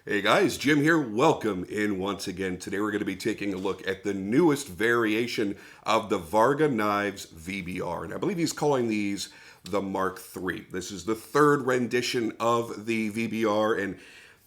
Hey guys, Jim here. Welcome in once again. Today we're going to be taking a look at the newest variation of the Varga Knives VBR. And I believe he's calling these the Mark III. This is the third rendition of the VBR. And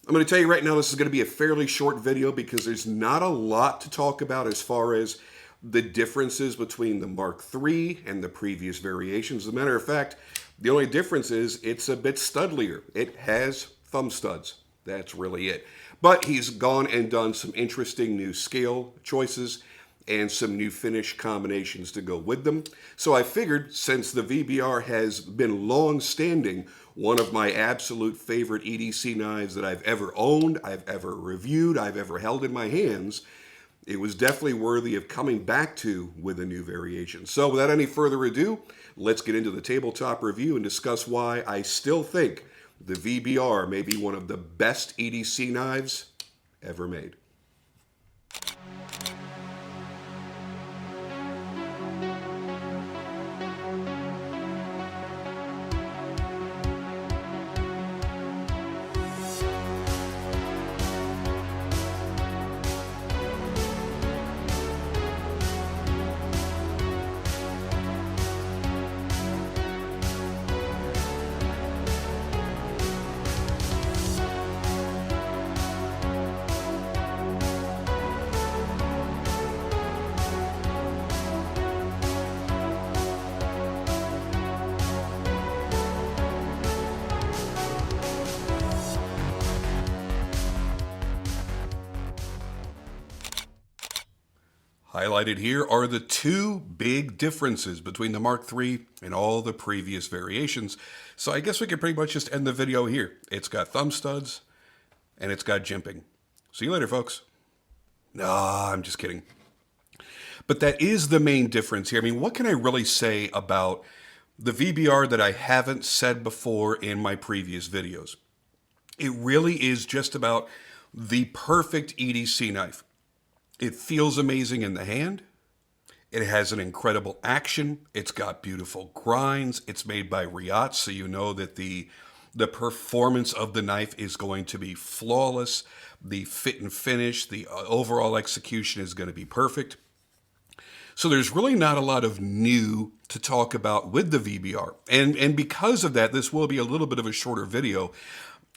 I'm going to tell you right now, this is going to be a fairly short video because there's not a lot to talk about as far as the differences between the Mark III and the previous variations. As a matter of fact, the only difference is it's a bit studlier. It has thumb studs. That's really it. But he's gone and done some interesting new scale choices and some new finish combinations to go with them. So I figured, since the VBR has been long-standing one of my absolute favorite EDC knives that I've ever owned, I've ever reviewed, I've ever held in my hands, it was definitely worthy of coming back to with a new variation. So without any further ado, let's get into the tabletop review and discuss why I still think the VBR may be one of the best EDC knives ever made. Highlighted here are the two big differences between the Mark III and all the previous variations. So I guess we could pretty much just end the video here. It's got thumb studs and it's got jimping. See you later, folks. Nah, I'm just kidding. But that is the main difference here. I mean, what can I really say about the VBR that I haven't said before in my previous videos? It really is just about the perfect EDC knife. It feels amazing in the hand. It has an incredible action. It's got beautiful grinds. It's made by Riot, so you know that the performance of the knife is going to be flawless. The fit and finish, the overall execution is going to be perfect. So there's really not a lot of new to talk about with the VBR. And because of that, this will be a little bit of a shorter video.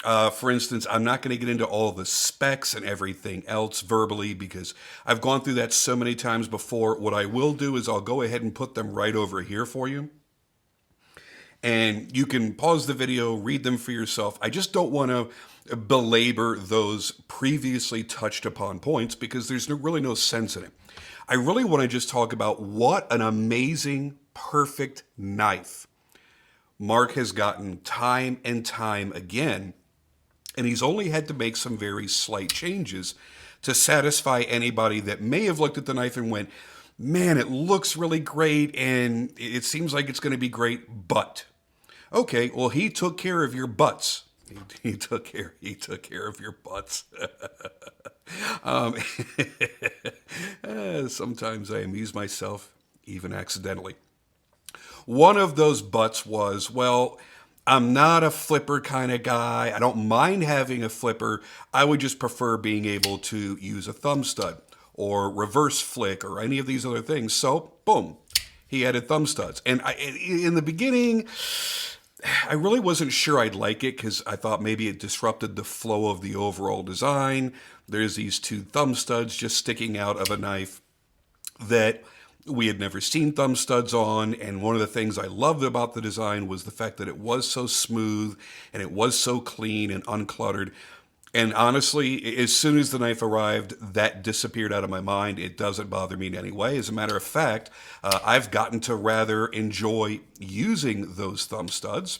For instance, I'm not going to get into all the specs and everything else verbally because I've gone through that so many times before. What I will do is I'll go ahead and put them right over here for you. And you can pause the video, read them for yourself. I just don't want to belabor those previously touched upon points because there's really no sense in it. I really want to just talk about what an amazing, perfect knife Mark has gotten time and time again. And he's only had to make some very slight changes to satisfy anybody that may have looked at the knife and went, man, it looks really great and it seems like it's going to be great, but. Okay, well, he took care of your butts. He took care of your butts. Sometimes I amuse myself, even accidentally. One of those buts was, well, I'm not a flipper kind of guy. I don't mind having a flipper. I would just prefer being able to use a thumb stud or reverse flick or any of these other things. So, boom, he added thumb studs. And in the beginning, I really wasn't sure I'd like it because I thought maybe it disrupted the flow of the overall design. There's these two thumb studs just sticking out of a knife that we had never seen thumb studs on, and one of the things I loved about the design was the fact that it was so smooth and it was so clean and uncluttered. And honestly, as soon as the knife arrived, that disappeared out of my mind. It doesn't bother me in any way. As a matter of fact, I've gotten to rather enjoy using those thumb studs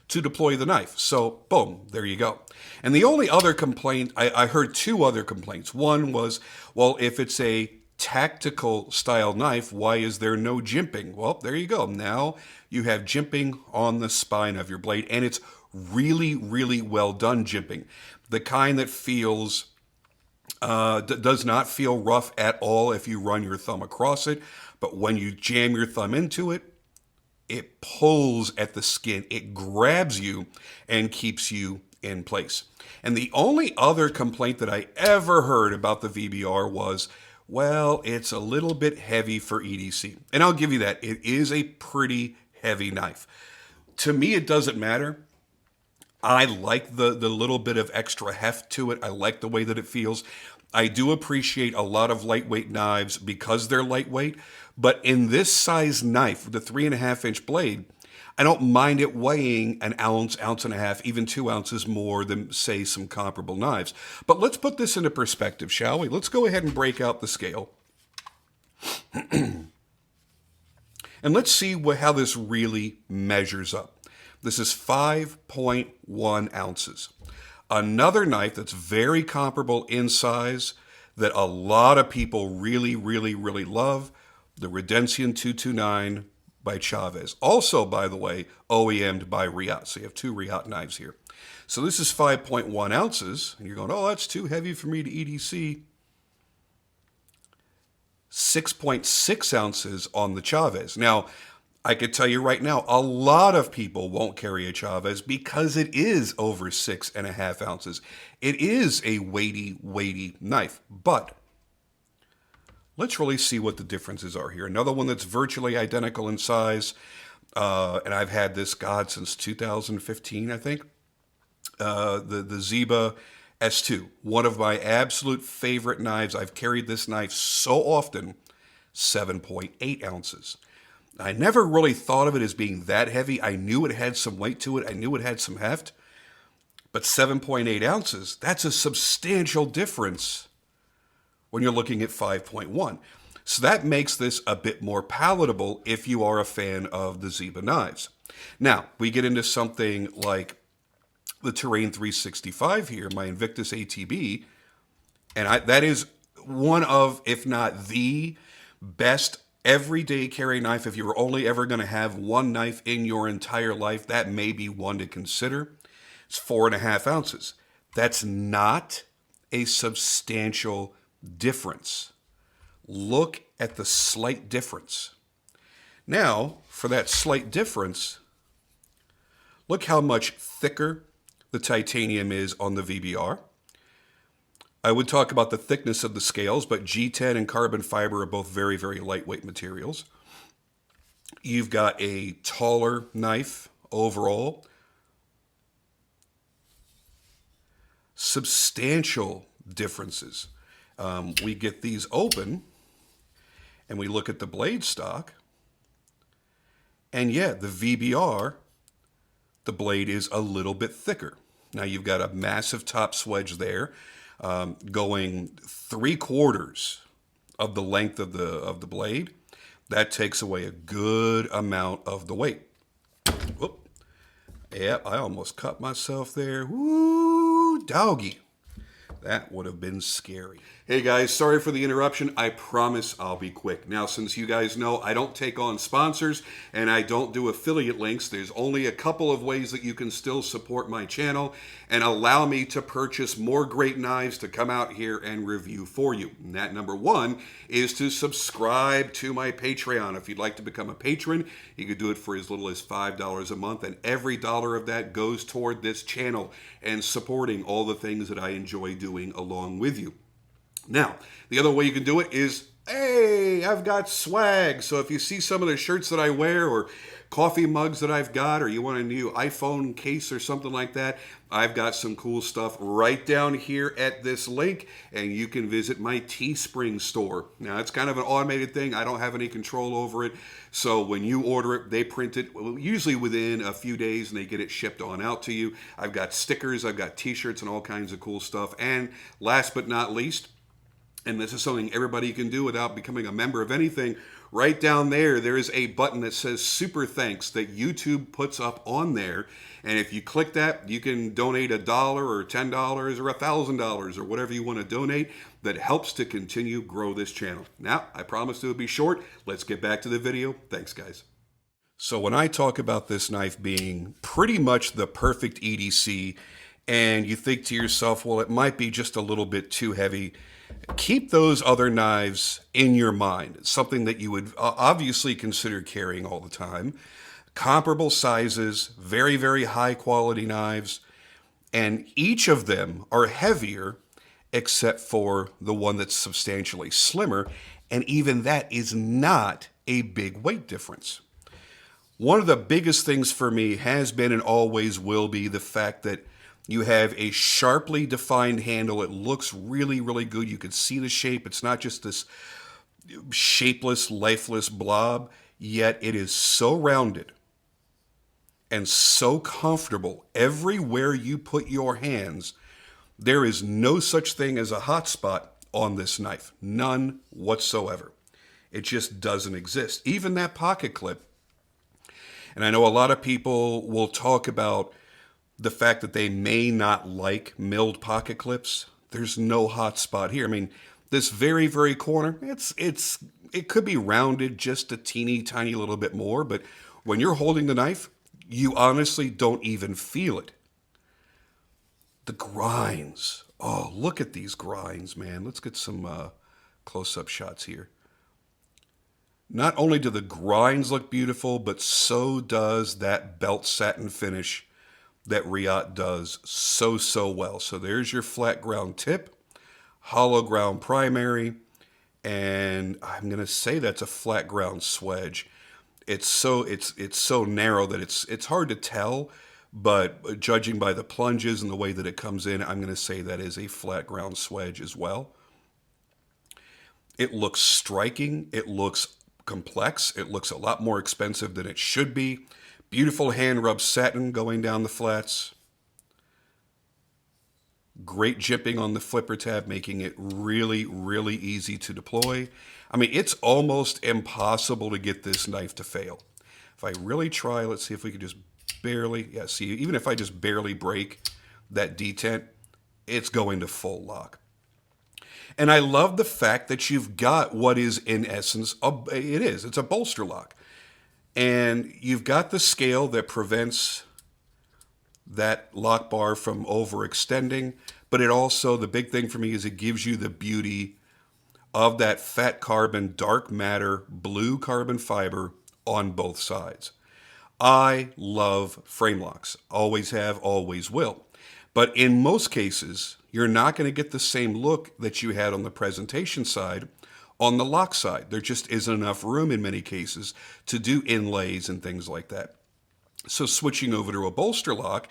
to deploy the knife. So, boom, there you go. And the only other complaint, I heard two other complaints. One was, well, if it's a tactical style knife, why is there no jimping? Well, there you go. Now you have jimping on the spine of your blade, and it's really, really well done jimping. The kind that feels, does not feel rough at all if you run your thumb across it, but when you jam your thumb into it, it pulls at the skin. It grabs you and keeps you in place. And the only other complaint that I ever heard about the VBR was, well, it's a little bit heavy for EDC. And I'll give you that. It is a pretty heavy knife. To me, it doesn't matter. I like the little bit of extra heft to it. I like the way that it feels. I do appreciate a lot of lightweight knives because they're lightweight. But in this size knife, with the 3.5-inch blade, I don't mind it weighing an ounce, ounce and a half, even 2 ounces more than, say, some comparable knives. But let's put this into perspective, shall we? Let's go ahead and break out the scale. And let's see how this really measures up. This is 5.1 ounces. Another knife that's very comparable in size that a lot of people really, really, really love, the Redencian 229 by Chavez. Also, by the way, OEM'd by Riot. So you have 2 Riot knives here. So this is 5.1 ounces. And you're going, oh, that's too heavy for me to EDC. 6.6 ounces on the Chavez. Now, I could tell you right now, a lot of people won't carry a Chavez because it is over 6.5 ounces. It is a weighty, weighty knife. But let's really see what the differences are here. Another one that's virtually identical in size, and I've had this, God, since 2015, I think. The Ziba S2, one of my absolute favorite knives. I've carried this knife so often, 7.8 ounces. I never really thought of it as being that heavy. I knew it had some weight to it. I knew it had some heft. But 7.8 ounces, that's a substantial difference when you're looking at 5.1. So that makes this a bit more palatable if you are a fan of the Ziba knives. Now, we get into something like the Terrain 365 here, my Invictus ATB, and that is one of, if not the best everyday carry knife. If you were only ever going to have one knife in your entire life, that may be one to consider. It's 4.5 ounces. That's not a substantial difference. Look at the slight difference. Now, for that slight difference, look how much thicker the titanium is on the VBR. I would talk about the thickness of the scales, but G10 and carbon fiber are both very, very lightweight materials. You've got a taller knife overall. Substantial differences. We get these open, and we look at the blade stock, and yeah, the VBR, the blade is a little bit thicker. Now you've got a massive top swedge there, going 3/4 of the length of the blade. That takes away a good amount of the weight. Whoop. Yep, I almost cut myself there. Woo, doggy. That would have been scary. Hey guys, sorry for the interruption. I promise I'll be quick. Now, since you guys know I don't take on sponsors and I don't do affiliate links, there's only a couple of ways that you can still support my channel and allow me to purchase more great knives to come out here and review for you. And that number one is to subscribe to my Patreon. If you'd like to become a patron, you could do it for as little as $5 a month, and every dollar of that goes toward this channel and supporting all the things that I enjoy doing along with you. Now, the other way you can do it is, hey, I've got swag. So if you see some of the shirts that I wear or coffee mugs that I've got, or you want a new iPhone case or something like that, I've got some cool stuff right down here at this link, and you can visit my Teespring store. Now, it's kind of an automated thing. I don't have any control over it. So when you order it, they print it usually within a few days, and they get it shipped on out to you. I've got stickers, I've got t-shirts, and all kinds of cool stuff. And last but not least, and this is something everybody can do without becoming a member of anything, right down there, there is a button that says Super Thanks that YouTube puts up on there. And if you click that, you can donate $1 or $10 or $1,000 or whatever you want to donate that helps to continue grow this channel. Now, I promised it would be short. Let's get back to the video. Thanks, guys. So when I talk about this knife being pretty much the perfect EDC, and you think to yourself, well, it might be just a little bit too heavy, keep those other knives in your mind. It's something that you would obviously consider carrying all the time. Comparable sizes, very, very high quality knives. And each of them are heavier except for the one that's substantially slimmer. And even that is not a big weight difference. One of the biggest things for me has been and always will be the fact that you have a sharply defined handle. It looks really, really good. You can see the shape. It's not just this shapeless, lifeless blob, yet it is so rounded and so comfortable. Everywhere you put your hands, there is no such thing as a hot spot on this knife. None whatsoever. It just doesn't exist. Even that pocket clip. And I know a lot of people will talk about the fact that they may not like milled pocket clips. There's no hot spot here. I mean, this very, very corner, it could be rounded just a teeny tiny little bit more, but when you're holding the knife, you honestly don't even feel it. The grinds. Oh, look at these grinds, man. Let's get some close-up shots here. Not only do the grinds look beautiful, but so does that belt satin finish that Riot does so well. So there's your flat ground tip, hollow ground primary, and I'm gonna say that's a flat ground swedge. It's so narrow that it's hard to tell, but judging by the plunges and the way that it comes in, I'm gonna say that is a flat ground swedge as well. It looks striking. It looks complex. It looks a lot more expensive than it should be. Beautiful hand rub satin going down the flats. Great jimping on the flipper tab, making it really, really easy to deploy. I mean, it's almost impossible to get this knife to fail. If I really try, let's see if we can just barely, yeah, see, even if I just barely break that detent, it's going to full lock. And I love the fact that you've got what is in essence, it's a bolster lock. And you've got the scale that prevents that lock bar from overextending, but it also, the big thing for me is it gives you the beauty of that fat carbon, dark matter, blue carbon fiber on both sides. I love frame locks. Always have, always will. But in most cases, you're not going to get the same look that you had on the presentation side on the lock side. There just isn't enough room in many cases to do inlays and things like that. So switching over to a bolster lock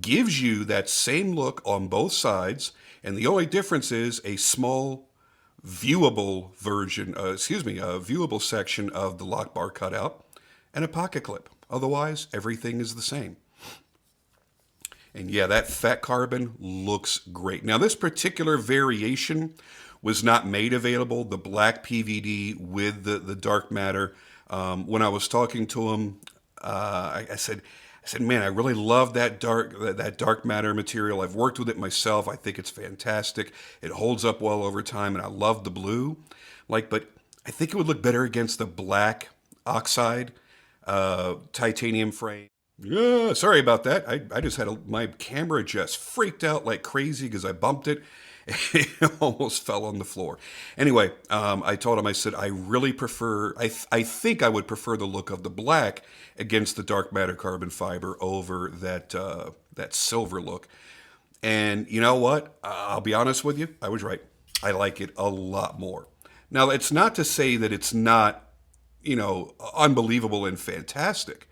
gives you that same look on both sides, and the only difference is a small viewable version, a viewable section of the lock bar cutout and a pocket clip. Otherwise, everything is the same. And yeah, that fat carbon looks great. Now, this particular variation was not made available, the black PVD with the dark matter. When I was talking to him, I said, man, I really love that dark matter material. I've worked with it myself. I think it's fantastic. It holds up well over time, and I love the blue. But I think it would look better against the black oxide titanium frame. Yeah, sorry about that. I just had my camera just freaked out like crazy because I bumped it. It almost fell on the floor. Anyway, I told him, I said, I really prefer, I think I would prefer the look of the black against the dark matter carbon fiber over that silver look. And you know what? I'll be honest with you. I was right. I like it a lot more. Now, it's not to say that it's not, unbelievable and fantastic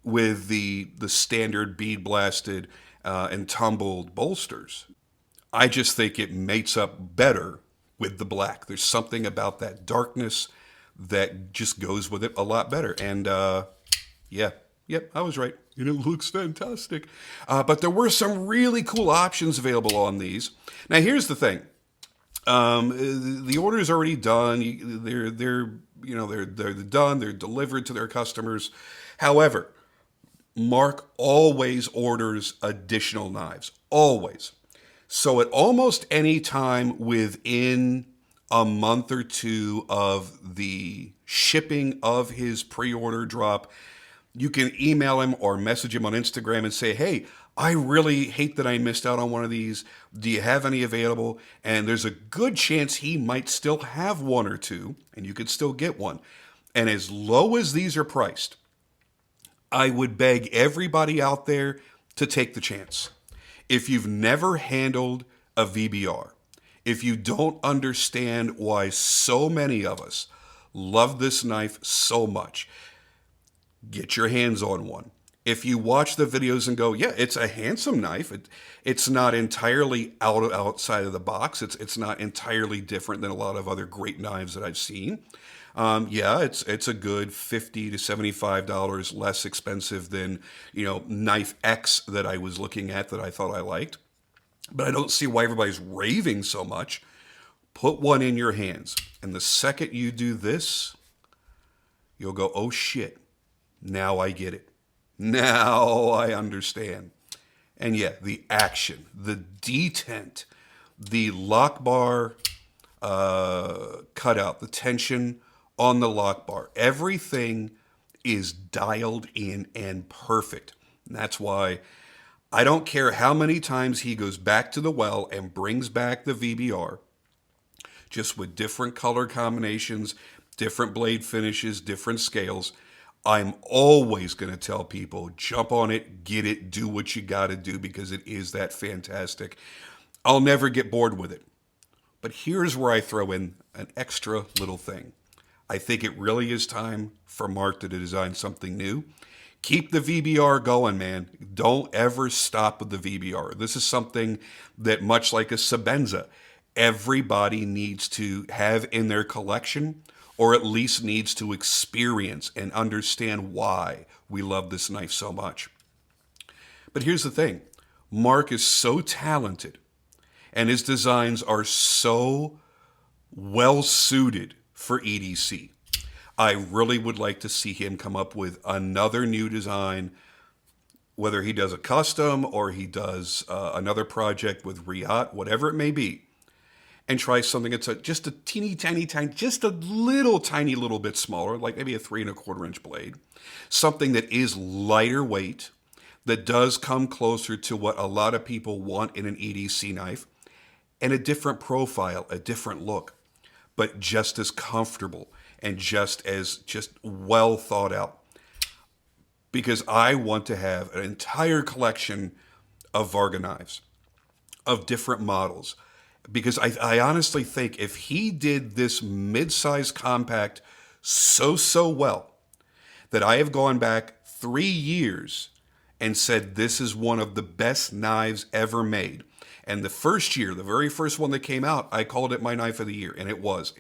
with the standard bead blasted and tumbled bolsters. I just think it mates up better with the black. There's something about that darkness that just goes with it a lot better. And yep, I was right. And it looks fantastic. But there were some really cool options available on these. Now, here's the thing. The order is already done. They're done. They're delivered to their customers. However, Mark always orders additional knives. Always. So at almost any time within a month or two of the shipping of his pre-order drop, you can email him or message him on Instagram and say, hey, I really hate that I missed out on one of these. Do you have any available? And there's a good chance he might still have one or two, and you could still get one. And as low as these are priced, I would beg everybody out there to take the chance. If you've never handled a VBR, if you don't understand why so many of us love this knife so much, get your hands on one. If you watch the videos and go, yeah, it's a handsome knife. It's not entirely outside of the box. It's not entirely different than a lot of other great knives that I've seen. Yeah, it's a good $50 to $75 less expensive than, knife X that I was looking at that I thought I liked. But I don't see why everybody's raving so much. Put one in your hands, and the second you do this, you'll go, oh shit, now I get it. Now I understand. And yeah, the action, the detent, the lock bar cutout, the tension on the lock bar, everything is dialed in and perfect. And that's why I don't care how many times he goes back to the well and brings back the VBR, just with different color combinations, different blade finishes, different scales. I'm always going to tell people, jump on it, get it, do what you got to do because it is that fantastic. I'll never get bored with it. But here's where I throw in an extra little thing. I think it really is time for Mark to design something new. Keep the VBR going, man. Don't ever stop with the VBR. This is something that, much like a Sebenza, everybody needs to have in their collection, or at least needs to experience and understand why we love this knife so much. But here's the thing. Mark is so talented, and his designs are so well suited for EDC. I really would like to see him come up with another new design, whether he does a custom or he does another project with Riot, whatever it may be, and try something that's just a teeny tiny, just a little tiny little bit smaller, like maybe a 3¼ inch blade. Something that is lighter weight, that does come closer to what a lot of people want in an EDC knife, and a different profile, a different look, but just as comfortable and just well thought out. Because I want to have an entire collection of Varga knives, of different models. Because I honestly think if he did this mid-size compact so well, that I have gone back 3 years and said this is one of the best knives ever made. And the first year, the very first one that came out, I called it my knife of the year, and it was.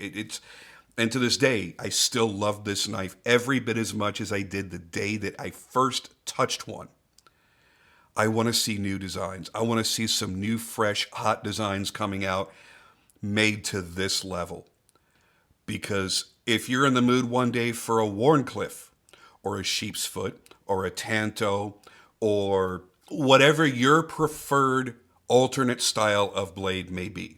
And to this day, I still love this knife every bit as much as I did the day that I first touched one. I want to see new designs. I want to see some new, fresh, hot designs coming out made to this level. Because if you're in the mood one day for a Wharncliffe or a sheep's foot or a Tanto or whatever your preferred alternate style of blade may be,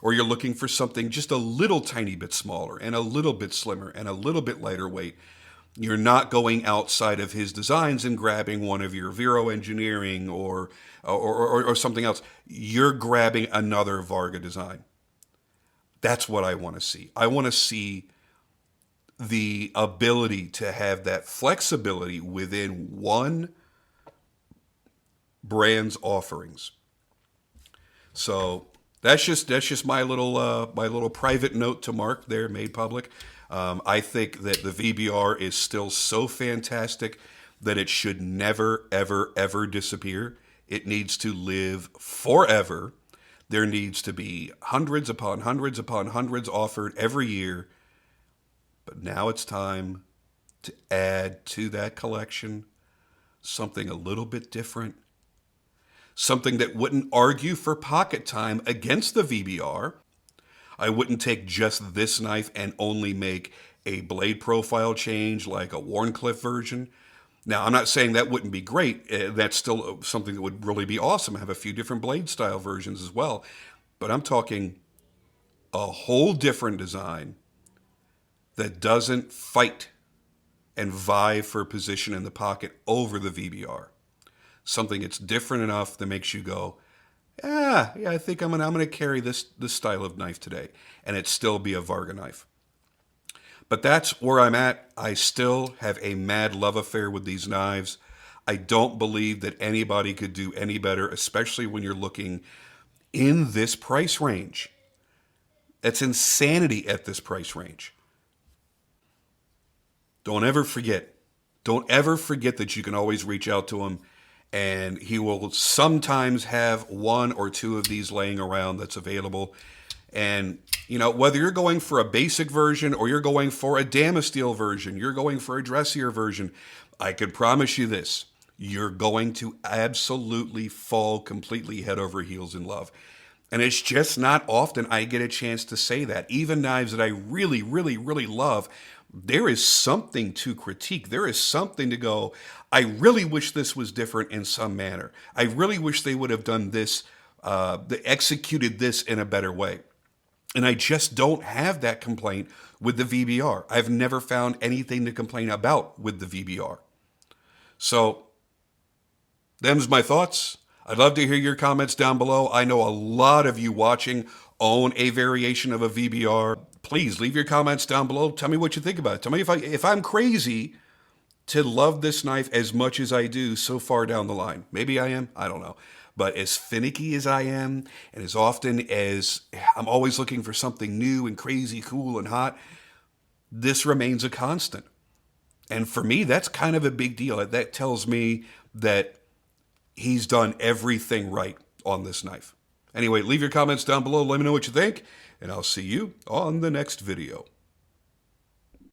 or you're looking for something just a little tiny bit smaller and a little bit slimmer and a little bit lighter weight, you're not going outside of his designs and grabbing one of your Vero Engineering or something else. You're grabbing another Varga design. That's what I want to see. I want to see the ability to have that flexibility within one brand's offerings. So that's just my little private note to Mark there, made public. I think that the VBR is still so fantastic that it should never, ever, ever disappear. It needs to live forever. There needs to be hundreds upon hundreds upon hundreds offered every year. But now it's time to add to that collection something a little bit different. Something that wouldn't argue for pocket time against the VBR. I wouldn't take just this knife and only make a blade profile change like a Wharncliffe version. Now, I'm not saying that wouldn't be great. That's still something that would really be awesome. Have a few different blade style versions as well. But I'm talking a whole different design that doesn't fight and vie for position in the pocket over the VBR. Something that's different enough that makes you go, yeah, I think I'm gonna carry this style of knife today, and it still be a Varga knife. But that's where I'm at. I still have a mad love affair with these knives. I don't believe that anybody could do any better, especially when you're looking in this price range. That's insanity at this price range. Don't ever forget. Don't ever forget that you can always reach out to him, and he will sometimes have one or two of these laying around that's available. And, you know, whether you're going for a basic version or you're going for a Damasteel version, you're going for a dressier version, I can promise you this. You're going to absolutely fall completely head over heels in love. And it's just not often I get a chance to say that. Even knives that I really, really, really love, there is something to critique. There is something to go, I really wish this was different in some manner. I really wish they would have done this, they executed this in a better way. And I just don't have that complaint with the VBR. I've never found anything to complain about with the VBR. So, them's my thoughts. I'd love to hear your comments down below. I know a lot of you watching own a variation of a VBR. Please leave your comments down below. Tell me what you think about it. Tell me if I'm crazy to love this knife as much as I do so far down the line. Maybe I am. I don't know. But as finicky as I am, and as often as I'm always looking for something new and crazy, cool and hot, this remains a constant. And for me, that's kind of a big deal. That tells me that he's done everything right on this knife. Anyway, leave your comments down below. Let me know what you think, and I'll see you on the next video.